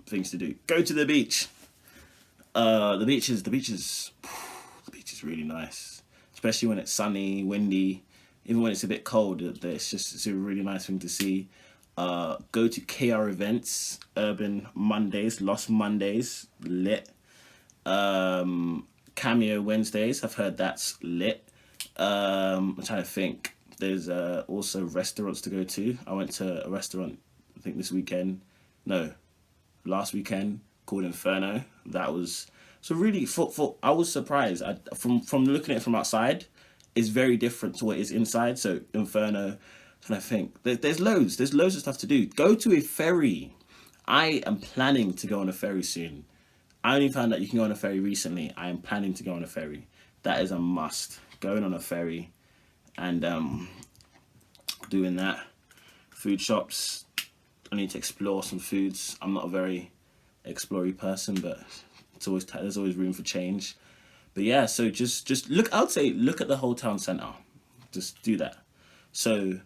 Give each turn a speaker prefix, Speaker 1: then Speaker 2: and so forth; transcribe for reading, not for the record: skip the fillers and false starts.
Speaker 1: things to do. Go to the beach. The beach is really nice, especially when it's sunny, windy. Even when it's a bit cold, it's a really nice thing to see. Go to KR events, Urban Mondays, Lost Mondays, lit. Cameo Wednesdays, I've heard that's lit. I'm trying to think. There's also restaurants to go to. I went to a restaurant, I think last weekend, called Inferno. That was so really I was surprised. From looking at it from outside, it's very different to what it is inside. So Inferno, and I think there's loads of stuff to do. Go to a ferry. I am planning to go on a ferry soon. I only found out you can go on a ferry recently. I am planning to go on a ferry. That is a must. Going on a ferry and doing that. Food shops. I need to explore some foods. I'm not a very explory person, but there's always room for change. But yeah, so just look. I would say look at the whole town centre. Just do that. So